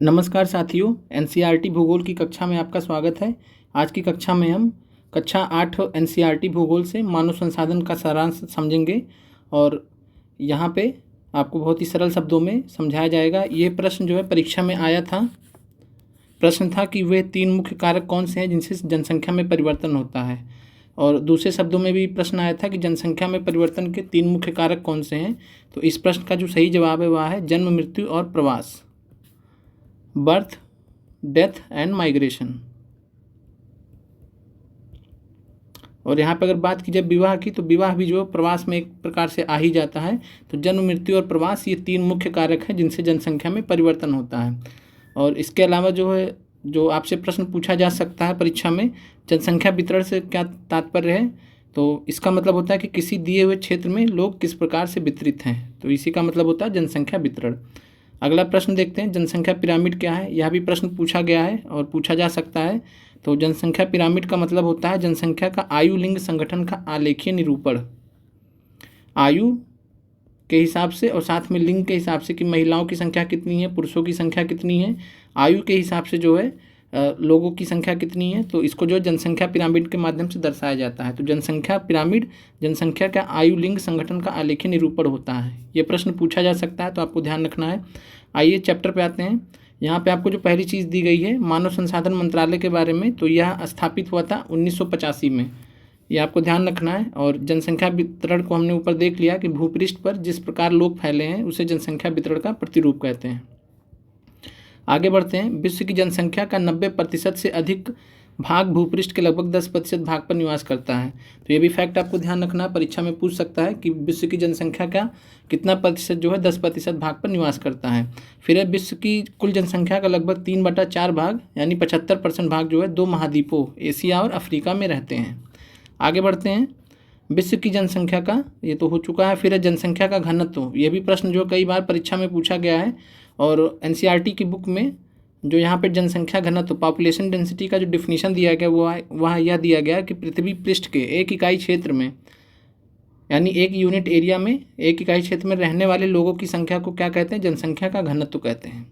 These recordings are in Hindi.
नमस्कार साथियों, एनसीईआरटी भूगोल की कक्षा में आपका स्वागत है। आज की कक्षा में हम कक्षा 8 एनसीईआरटी भूगोल से मानव संसाधन का सारांश समझेंगे और यहाँ पे आपको बहुत ही सरल शब्दों में समझाया जाएगा। ये प्रश्न जो है परीक्षा में आया था। प्रश्न था कि वे 3 मुख्य कारक कौन से हैं जिनसे जनसंख्या में परिवर्तन होता है, और दूसरे शब्दों में भी प्रश्न आया था कि जनसंख्या में परिवर्तन के 3 मुख्य कारक कौन से हैं। तो इस प्रश्न का जो सही जवाब है वह है जन्म, मृत्यु और प्रवास, बर्थ, डेथ एंड माइग्रेशन। और यहाँ पर अगर बात की जाए विवाह की, तो विवाह भी जो प्रवास में एक प्रकार से आ ही जाता है। तो जन्म, मृत्यु और प्रवास ये 3 मुख्य कारक हैं जिनसे जनसंख्या में परिवर्तन होता है। और इसके अलावा जो है, जो आपसे प्रश्न पूछा जा सकता है परीक्षा में, जनसंख्या वितरण से क्या तात्पर्य है। तो इसका मतलब होता है कि किसी दिए हुए क्षेत्र में लोग किस प्रकार से वितरित हैं, तो इसी का मतलब होता है जनसंख्या वितरण। अगला प्रश्न देखते हैं, जनसंख्या पिरामिड क्या है। यह भी प्रश्न पूछा गया है और पूछा जा सकता है। तो जनसंख्या पिरामिड का मतलब होता है जनसंख्या का आयु लिंग संगठन का आलेखीय निरूपण। आयु के हिसाब से और साथ में लिंग के हिसाब से कि महिलाओं की संख्या कितनी है, पुरुषों की संख्या कितनी है, आयु के हिसाब से जो है लोगों की संख्या कितनी है। तो इसको जो जनसंख्या पिरामिड के माध्यम से दर्शाया जाता है। तो जनसंख्या पिरामिड जनसंख्या का आयु लिंग संगठन का आलेखीय निरूपण होता है। ये प्रश्न पूछा जा सकता है, तो आपको ध्यान रखना है। आइए चैप्टर पे आते हैं। यहाँ पे आपको जो पहली चीज़ दी गई है मानव संसाधन मंत्रालय के बारे में, तो यह स्थापित हुआ था 1985 में। ये आपको ध्यान रखना है। और जनसंख्या वितरण को हमने ऊपर देख लिया कि भूपृष्ठ पर जिस प्रकार लोग फैले हैं उसे जनसंख्या वितरण का प्रतिरूप कहते हैं। आगे बढ़ते हैं। विश्व की जनसंख्या का 90% से अधिक भाग भूपृष्ठ के लगभग 10% भाग पर निवास करता है। तो ये भी फैक्ट आपको ध्यान रखना है, परीक्षा में पूछ सकता है कि विश्व की जनसंख्या का कितना प्रतिशत जो है 10% भाग पर निवास करता है। फिर है विश्व की कुल जनसंख्या का लगभग 3/4 भाग यानी 75% भाग जो है 2 महाद्वीपों एशिया और अफ्रीका में रहते हैं। आगे बढ़ते हैं। विश्व की जनसंख्या का ये तो हो चुका है। फिर है जनसंख्या का घनत्व। ये भी प्रश्न जो कई बार परीक्षा में पूछा गया है और एनसीईआरटी की बुक में जो यहाँ पे जनसंख्या घनत्व पॉपुलेशन डेंसिटी का जो डिफिनीशन दिया गया वह यह दिया गया कि पृथ्वी पृष्ठ के एक इकाई क्षेत्र में यानी एक यूनिट एरिया में एक इकाई क्षेत्र में रहने वाले लोगों की संख्या को क्या कहते हैं, जनसंख्या का घनत्व कहते हैं।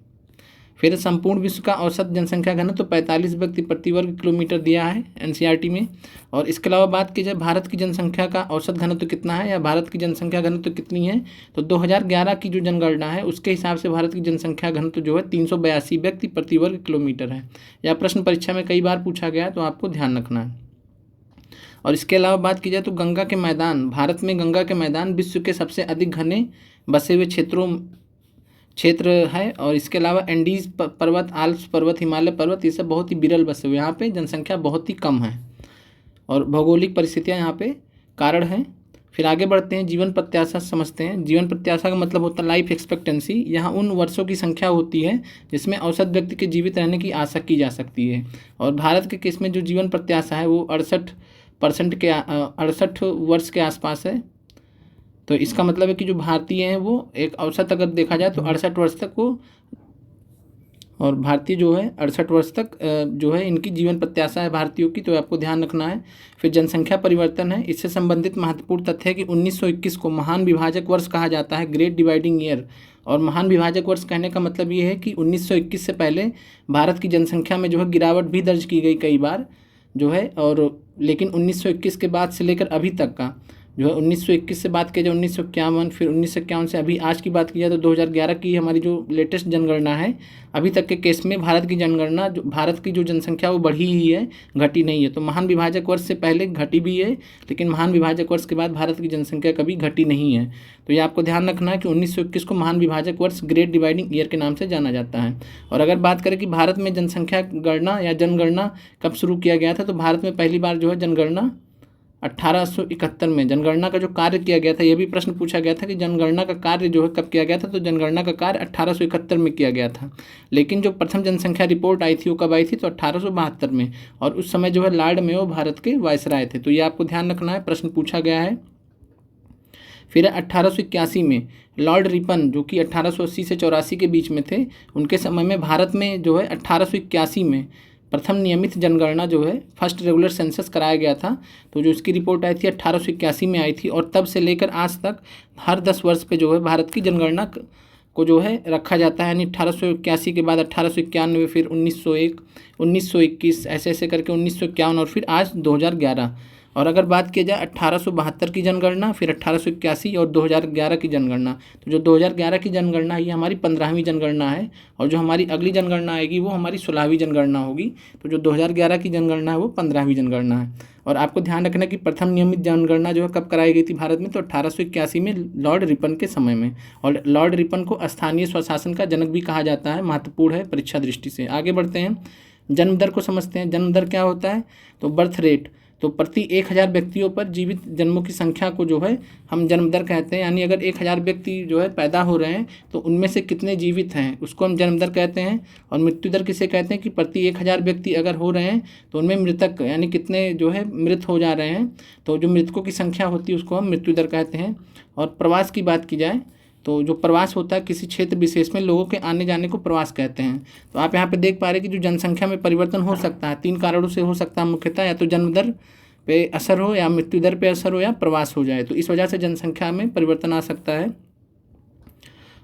फिर संपूर्ण विश्व का औसत जनसंख्या घनत्व 45 व्यक्ति प्रति वर्ग किलोमीटर दिया है एनसीईआरटी में। और इसके अलावा बात की जाए भारत की जनसंख्या का औसत घनत्व कितना है या भारत की जनसंख्या घनत्व कितनी है, तो 2011 की जो जनगणना है उसके हिसाब से भारत की जनसंख्या घनत्व जो है 382 व्यक्ति प्रति वर्ग किलोमीटर है। यह प्रश्न परीक्षा में कई बार पूछा गया है, तो आपको ध्यान रखना है। और इसके अलावा बात की जाए तो गंगा के मैदान, भारत में गंगा के मैदान विश्व के सबसे अधिक घने बसे हुए क्षेत्र है। और इसके अलावा एंडीज पर्वत, आल्प्स पर्वत, हिमालय पर्वत, ये सब बहुत ही विरल बसे हुए, यहाँ पे जनसंख्या बहुत ही कम है और भौगोलिक परिस्थितियाँ यहाँ पे कारण हैं। फिर आगे बढ़ते हैं, जीवन प्रत्याशा समझते हैं। जीवन प्रत्याशा का मतलब होता है लाइफ एक्सपेक्टेंसी। यहाँ उन वर्षों की संख्या होती है जिसमें औसत व्यक्ति के जीवित रहने की आशा की जा सकती है। और भारत के केस में जो जीवन प्रत्याशा है वो 68 वर्ष के आसपास है। तो इसका मतलब है कि जो भारतीय हैं वो एक औसत अगर देखा जाए तो 68 वर्ष तक वो, और भारतीय जो है 68 वर्ष तक जो है इनकी जीवन प्रत्याशा है भारतीयों की, तो आपको ध्यान रखना है। फिर जनसंख्या परिवर्तन है। इससे संबंधित महत्वपूर्ण तथ्य है कि 1921 को महान विभाजक वर्ष कहा जाता है, ग्रेट डिवाइडिंग ईयर। और महान विभाजक वर्ष कहने का मतलब ये है कि 1921 से पहले भारत की जनसंख्या में जो है गिरावट भी दर्ज की गई कई बार जो है, और लेकिन 1921 के बाद से लेकर अभी तक का जो है 1921 से बात की जाए 1951, फिर 1951 से अभी आज की बात की जाए तो 2011 की हमारी जो लेटेस्ट जनगणना है, अभी तक के केस में भारत की जनगणना जो भारत की जो जनसंख्या वो बढ़ी ही है, घटी नहीं है। तो महान विभाजक वर्ष से पहले घटी भी है, लेकिन महान विभाजक वर्ष के बाद भारत की जनसंख्या कभी घटी नहीं है। तो ये आपको ध्यान रखना है कि 1921 को महान विभाजक वर्ष ग्रेट डिवाइडिंग ईयर के नाम से जाना जाता है। और अगर बात करें कि भारत में जनसंख्या गणना या जनगणना कब शुरू किया गया था, तो भारत में पहली बार जो है जनगणना 1871 में जनगणना का जो कार्य किया गया था। यह भी प्रश्न पूछा गया था कि जनगणना का कार्य जो है कब किया गया था, तो जनगणना का कार्य 1871 में किया गया था। लेकिन जो प्रथम जनसंख्या रिपोर्ट आई थी वो कब आई थी, तो 1872 में। और उस समय जो है लॉर्ड मेयो भारत के वायसराय थे। तो ये आपको ध्यान रखना है, प्रश्न पूछा गया है। फिर 1881 में लॉर्ड रिपन जो कि 1880 से 84 के बीच में थे, उनके समय में भारत में जो है 1881 में प्रथम नियमित जनगणना जो है फर्स्ट रेगुलर सेंसस कराया गया था। तो जो इसकी रिपोर्ट आई थी 1881 में आई थी, और तब से लेकर आज तक हर 10 वर्ष पे जो है भारत की जनगणना को जो है रखा जाता है, यानी 1881 के बाद 1891, फिर 1901, 1921, ऐसे ऐसे करके 1951 और फिर आज 2011। और अगर बात की जाए 1872 की जनगणना, फिर 1881 और 2011 की जनगणना, तो जो 2011 की जनगणना है ये हमारी 15वीं जनगणना है, और जो हमारी अगली जनगणना आएगी वो हमारी 16वीं जनगणना होगी। तो जो 2011 की जनगणना है वो 15वीं जनगणना है। और आपको ध्यान रखना कि प्रथम नियमित जनगणना जो है कब कराई गई थी भारत में, तो 1881 में लॉर्ड रिपन के समय में। और लॉर्ड रिपन को स्थानीय स्वशासन का जनक भी कहा जाता है, महत्वपूर्ण है परीक्षा दृष्टि से। आगे बढ़ते हैं, जन्म दर को समझते हैं। जन्म दर क्या होता है, तो बर्थ रेट, तो प्रति 1000 व्यक्तियों पर जीवित जन्मों की संख्या को जो है हम जन्म दर कहते हैं। यानी अगर 1000 व्यक्ति जो है पैदा हो रहे हैं तो उनमें से कितने जीवित हैं उसको हम जन्म दर कहते हैं। और मृत्यु दर किसे कहते हैं कि प्रति 1000 व्यक्ति अगर हो रहे हैं तो उनमें मृतक यानी कितने जो है मृत हो जा रहे हैं, तो जो मृतकों की संख्या होती है उसको हम मृत्यु दर कहते हैं। और प्रवास की बात की जाए तो जो प्रवास होता है किसी क्षेत्र विशेष में लोगों के आने जाने को प्रवास कहते हैं। तो आप यहाँ पे देख पा रहे हैं कि जो जनसंख्या में परिवर्तन हो सकता है 3 कारणों से हो सकता है मुख्यतः, या तो जन्म दर पे असर हो, या मृत्यु दर पे असर हो, या प्रवास हो जाए। तो इस वजह से जनसंख्या में परिवर्तन आ सकता है।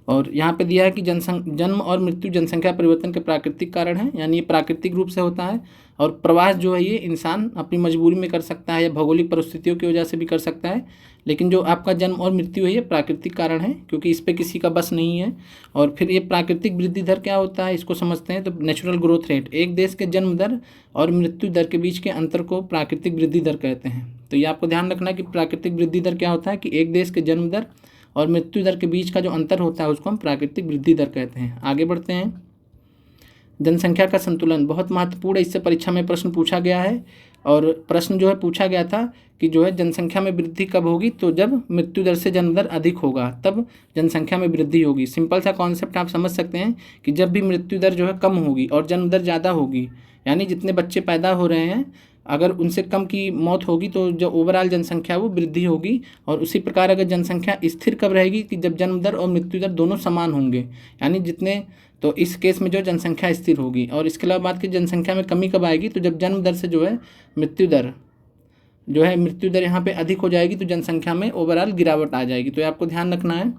और यहाँ पे दिया है कि जन्म और मृत्यु जनसंख्या परिवर्तन के प्राकृतिक कारण हैं, यानी ये प्राकृतिक रूप से होता है। और प्रवास जो है ये इंसान अपनी मजबूरी में कर सकता है या भौगोलिक परिस्थितियों की वजह से भी कर सकता है। लेकिन जो आपका जन्म और मृत्यु है ये प्राकृतिक कारण है, क्योंकि इस पे किसी का बस नहीं है। और फिर ये प्राकृतिक वृद्धि दर क्या होता है इसको समझते हैं। तो नेचुरल ग्रोथ रेट, एक देश के जन्म दर और मृत्यु दर के बीच के अंतर को प्राकृतिक वृद्धि दर कहते हैं। तो ये आपको ध्यान रखना है कि प्राकृतिक वृद्धि दर क्या होता है कि एक देश के जन्म दर और मृत्यु दर के बीच का जो अंतर होता है उसको हम प्राकृतिक वृद्धि दर कहते हैं। आगे बढ़ते हैं, जनसंख्या का संतुलन बहुत महत्वपूर्ण है, इससे परीक्षा में प्रश्न पूछा गया है। और प्रश्न जो है पूछा गया था कि जो है जनसंख्या में वृद्धि कब होगी, तो जब मृत्यु दर से जन्म दर अधिक होगा तब जनसंख्या में वृद्धि होगी। सिंपल सा कॉन्सेप्ट आप समझ सकते हैं कि जब भी मृत्यु दर जो है कम होगी और जन्म दर ज़्यादा होगी, यानी जितने बच्चे पैदा हो रहे हैं अगर उनसे कम की मौत होगी तो जो ओवरऑल जनसंख्या वो वृद्धि होगी। और उसी प्रकार अगर जनसंख्या स्थिर कब रहेगी कि जब जन्म दर और मृत्यु दर दोनों समान होंगे, यानी जितने, तो इस केस में जो जनसंख्या स्थिर होगी। और इसके अलावा बात की जनसंख्या में कमी कब आएगी, तो जब जन्म दर से जो है मृत्यु दर यहाँ पे अधिक हो जाएगी तो जनसंख्या में ओवरऑल गिरावट आ जाएगी। तो ये आपको ध्यान रखना है।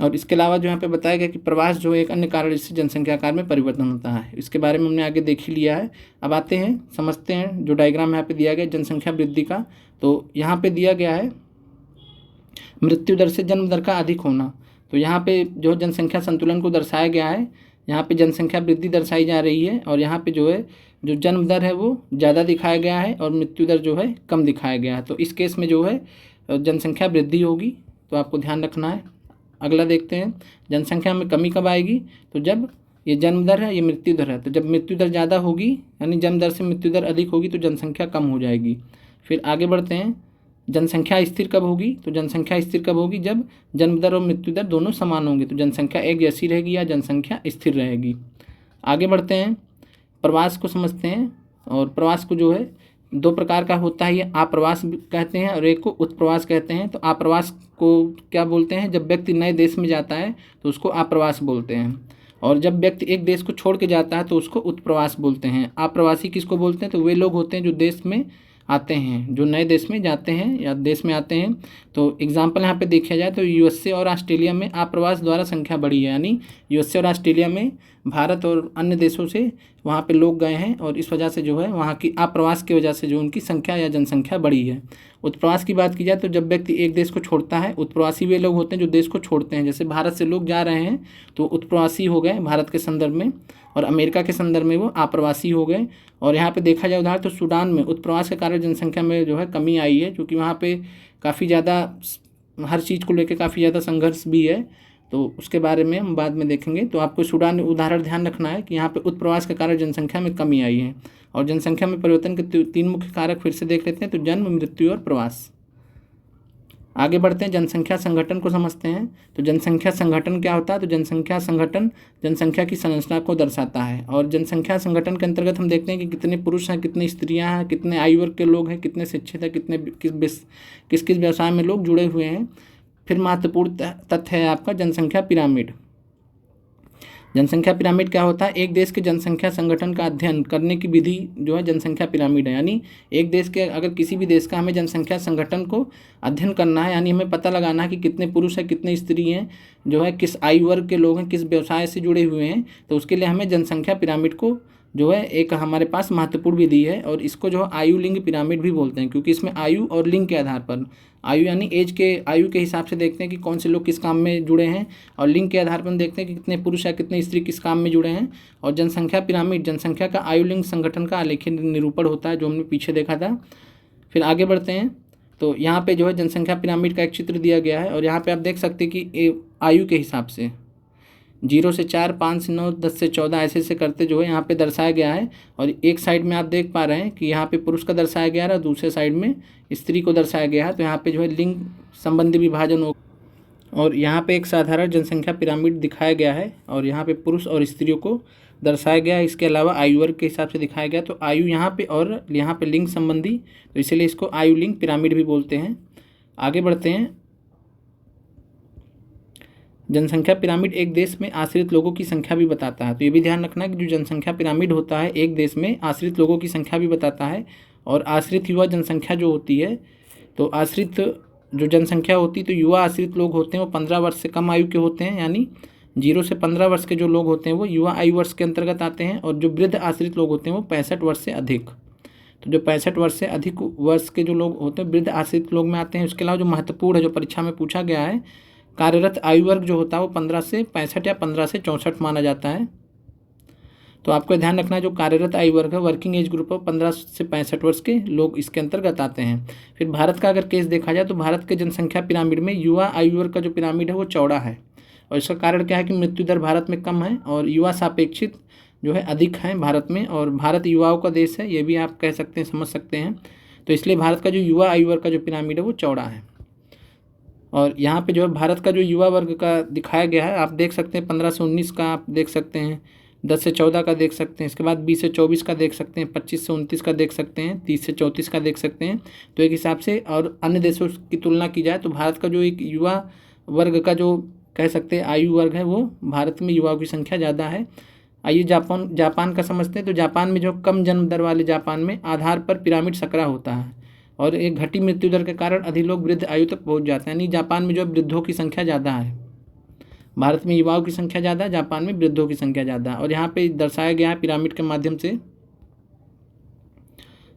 और इसके अलावा जो यहाँ पे बताया गया कि प्रवास जो एक अन्य कारण जिससे जनसंख्या आकार में परिवर्तन होता है, इसके बारे में हमने आगे देख ही लिया है। अब आते हैं समझते हैं जो डायग्राम यहाँ पे दिया गया जनसंख्या वृद्धि का। तो यहाँ पे दिया गया है मृत्यु दर से जन्म दर का अधिक होना। तो यहाँ पे जो जनसंख्या संतुलन को दर्शाया गया है, यहाँ पे जनसंख्या वृद्धि दर्शाई जा रही है और यहाँ पे जो है जो जन्म दर है वो ज़्यादा दिखाया गया है और मृत्यु दर जो है कम दिखाया गया है। तो इस केस में जो है जनसंख्या वृद्धि होगी, तो आपको ध्यान रखना है। अगला देखते हैं, जनसंख्या में कमी कब आएगी, तो जब ये जन्म दर है ये मृत्यु दर है, तो जब मृत्यु दर ज़्यादा होगी यानी जन्म दर से मृत्यु दर अधिक होगी तो जनसंख्या कम हो जाएगी। फिर आगे बढ़ते हैं, जनसंख्या स्थिर कब होगी, तो जनसंख्या स्थिर कब होगी जब जन्म दर और मृत्यु दर दोनों समान होंगे, तो जनसंख्या एक जैसी रहेगी या जनसंख्या स्थिर रहेगी। आगे बढ़ते हैं, प्रवास को समझते हैं। और प्रवास को जो है 2 प्रकार का होता है, ये आप्रवास कहते हैं और एक को उत्प्रवास कहते हैं। तो आप्रवास को क्या बोलते हैं, जब व्यक्ति नए देश में जाता है तो उसको आप्रवास बोलते हैं। और जब व्यक्ति एक देश को छोड़ के जाता है तो उसको उत्प्रवास बोलते हैं। आप्रवासी किसको बोलते हैं, तो वे लोग होते हैं जो देश में आते हैं, जो नए देश में जाते हैं या देश में आते हैं। तो एग्जाम्पल यहाँ पे देखा जाए तो यूएसए और ऑस्ट्रेलिया में आप्रवास द्वारा संख्या बढ़ी है, यानी यूएसए और ऑस्ट्रेलिया में भारत और अन्य देशों से वहाँ पे लोग गए हैं और इस वजह से जो है वहाँ की आप्रवास की वजह से जो उनकी संख्या या जनसंख्या बढ़ी है। उत्प्रवास की बात की जाए तो जब व्यक्ति एक देश को छोड़ता है, उत्प्रवासी वे लोग होते हैं जो देश को छोड़ते हैं। जैसे भारत से लोग जा रहे हैं तो उत्प्रवासी हो गए भारत के संदर्भ में, और अमेरिका के संदर्भ में वो आप्रवासी हो गए। और यहाँ पे देखा जाए उदाहरण तो सूडान में उत्प्रवास के कारण जनसंख्या में जो है कमी आई है, क्योंकि वहाँ पे काफ़ी ज़्यादा हर चीज़ को लेकर काफ़ी ज़्यादा संघर्ष भी है, तो उसके बारे में हम बाद में देखेंगे। तो आपको सूडान उदाहरण ध्यान रखना है कि यहाँ पे उत्प्रवास के कारण जनसंख्या में कमी आई है। और जनसंख्या में परिवर्तन के 3 मुख्य कारक फिर से देख लेते हैं, तो जन्म, मृत्यु और प्रवास। आगे बढ़ते हैं, जनसंख्या संगठन को समझते हैं। तो जनसंख्या संगठन क्या होता है, तो जनसंख्या संगठन जनसंख्या की संरचना को दर्शाता है। और जनसंख्या संगठन के अंतर्गत हम देखते हैं कि कितने पुरुष हैं, कितनी स्त्रियां हैं, कितने आयु वर्ग के लोग हैं, कितने शिक्षित हैं, कितने किस किस व्यवसाय में लोग जुड़े हुए हैं। फिर महत्वपूर्ण तथ्य है आपका जनसंख्या पिरामिड। जनसंख्या पिरामिड क्या होता है? एक देश के जनसंख्या संगठन का अध्ययन करने की विधि जो है जनसंख्या पिरामिड है। यानी एक देश के, अगर किसी भी देश का हमें जनसंख्या संगठन को अध्ययन करना है, यानी हमें पता लगाना है कि कितने पुरुष हैं, कितने स्त्री हैं, जो है किस आयु वर्ग के लोग हैं, किस व्यवसाय से जुड़े हुए हैं, तो उसके लिए हमें जनसंख्या पिरामिड को जो है एक हमारे पास महत्वपूर्ण विधि है। और इसको जो है आयु लिंग पिरामिड भी बोलते हैं, क्योंकि इसमें आयु और लिंग के आधार पर, आयु यानी एज के, आयु के हिसाब से देखते हैं कि कौन से लोग किस काम में जुड़े हैं, और लिंग के आधार पर देखते हैं कि कितने पुरुष या कितने स्त्री किस काम में जुड़े हैं। और जनसंख्या पिरामिड जनसंख्या का आयु लिंग संगठन का आलेखीय निरूपण होता है, जो हमने पीछे देखा था। फिर आगे बढ़ते हैं, तो यहाँ पे जो है जनसंख्या पिरामिड का एक चित्र दिया गया है, और यहाँ पे आप देख सकते हैं कि आयु के हिसाब से 0 से 4, 5 से 9, 10 से 14 ऐसे ऐसे करते जो है यहाँ पे दर्शाया गया है। और एक साइड में आप देख पा रहे हैं कि यहाँ पे पुरुष का दर्शाया गया है और दूसरे साइड में स्त्री को दर्शाया गया है। तो यहाँ पे जो है लिंग संबंधी विभाजन हो, और यहाँ पे एक साधारण जनसंख्या पिरामिड दिखाया गया है, और यहाँ पे पुरुष और स्त्रियों को दर्शाया गया है। इसके अलावा आयु वर्ग के हिसाब से दिखाया गया, तो आयु यहाँ पे और यहाँ पे लिंग संबंधी, तो इसलिए इसको आयु लिंग पिरामिड भी बोलते हैं। आगे बढ़ते हैं, जनसंख्या पिरामिड एक देश में आश्रित लोगों की संख्या भी बताता है। तो ये भी ध्यान रखना कि जो जनसंख्या पिरामिड होता है एक देश में आश्रित लोगों की संख्या भी बताता है। और आश्रित युवा जनसंख्या जो होती है, तो आश्रित जो जनसंख्या होती है, तो युवा आश्रित लोग होते हैं वो 15 वर्ष से कम आयु के होते हैं, यानी 0 से 15 वर्ष के जो लोग होते हैं वो युवा आयु वर्ष के अंतर्गत आते हैं। और जो वृद्ध आश्रित लोग होते हैं वो 65 वर्ष से अधिक, तो जो 65 वर्ष से अधिक वर्ष के जो लोग होते हैं वृद्ध आश्रित लोग में आते हैं। उसके अलावा जो महत्वपूर्ण है, जो परीक्षा में पूछा गया है, कार्यरत आयु वर्ग जो होता है वो 15 से 65 या 15 से 64 माना जाता है। तो आपको ध्यान रखना है जो कार्यरत आयु वर्ग है, वर्किंग एज ग्रुप है, 15 से 65 वर्ष के लोग इसके अंतर्गत आते हैं। फिर भारत का अगर केस देखा जाए, तो भारत के जनसंख्या पिरामिड में युवा आयु वर्ग का जो पिरामिड है वो चौड़ा है। और इसका कारण क्या है कि मृत्यु दर भारत में कम है और युवा सापेक्षित जो है अधिक है भारत में, और भारत युवाओं का देश है, ये भी आप कह सकते हैं, समझ सकते हैं। तो इसलिए भारत का जो युवा आयु वर्ग का जो पिरामिड है वो चौड़ा है। और यहाँ पे जो है भारत का जो युवा वर्ग का दिखाया गया है, आप देख सकते हैं 15 से 19 का आप देख सकते हैं, 10 से 14 का देख सकते हैं, इसके बाद 20 से 24 का देख सकते हैं, 25 से 29 का देख सकते हैं, 30 से 34 का देख सकते हैं। तो एक हिसाब से और अन्य देशों की तुलना की जाए तो भारत का जो एक युवा वर्ग का जो कह सकते हैं आयु वर्ग है, वो भारत में युवाओं की संख्या ज़्यादा है। आइए जापान का समझते हैं। तो जापान में जो कम जन्म दर वाले जापान में आधार पर पिरामिड सकरा होता है, और एक घटी मृत्यु दर के कारण अधिक लोग वृद्ध आयु तक पहुंच जाते हैं। यानी जापान में जो वृद्धों की संख्या ज़्यादा है, भारत में युवाओं की संख्या ज़्यादा है, जापान में वृद्धों की संख्या ज़्यादा है। और यहाँ पे दर्शाया गया है पिरामिड के माध्यम से।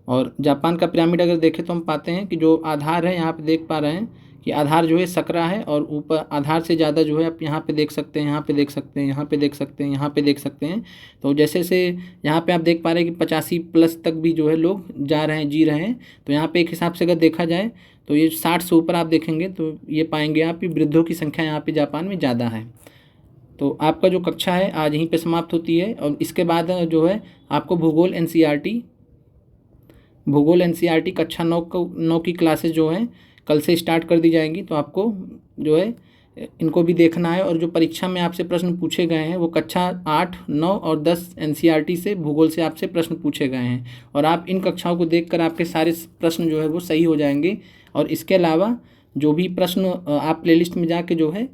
और जापान का पिरामिड अगर देखें तो हम पाते हैं कि जो आधार है, यहाँ पे देख पा रहे हैं कि आधार जो है सकरा है, और ऊपर आधार से ज़्यादा जो है आप यहाँ पे देख सकते हैं, यहाँ पे देख सकते हैं, यहाँ पे देख सकते हैं, यहाँ पे देख सकते हैं। तो जैसे से यहाँ पे आप देख पा रहे हैं कि 85+ तक भी जो है लोग जा रहे हैं, जी रहे हैं। तो यहाँ पे एक हिसाब से अगर देखा जाए तो ये 60 से ऊपर आप देखेंगे तो ये पाएंगे आप कि वृद्धों की संख्या यहाँ पे जापान में ज़्यादा है। तो आपका जो कक्षा है आज यहीं पे समाप्त होती है, और इसके बाद जो है आपको भूगोल एनसीईआरटी कक्षा 9 की क्लासेस जो हैं कल से स्टार्ट कर दी जाएंगी। तो आपको जो है इनको भी देखना है, और जो परीक्षा में आपसे प्रश्न पूछे गए हैं वो कक्षा 8, 9 और 10 एनसीईआरटी से भूगोल से आपसे प्रश्न पूछे गए हैं, और आप इन कक्षाओं को देखकर आपके सारे प्रश्न जो है वो सही हो जाएंगे। और इसके अलावा जो भी प्रश्न आप प्लेलिस्ट में जाके जो है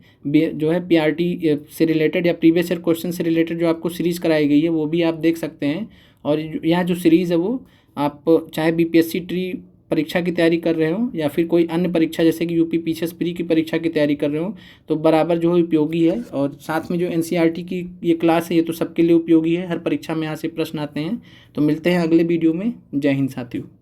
पीआरटी से रिलेटेड या प्रीवियस ईयर क्वेश्चन से रिलेटेड जो आपको सीरीज़ कराई गई है वो भी आप देख सकते हैं। और यह जो सीरीज़ है वो आप चाहे बीपीएससी ट्री परीक्षा की तैयारी कर रहे हो या फिर कोई अन्य परीक्षा जैसे कि यूपी पीसीएस प्री की परीक्षा की तैयारी कर रहे हो, तो बराबर जो है उपयोगी है। और साथ में जो एनसीईआरटी की ये क्लास है ये तो सबके लिए उपयोगी है, हर परीक्षा में यहाँ से प्रश्न आते हैं। तो मिलते हैं अगले वीडियो में। जय हिंद साथियों।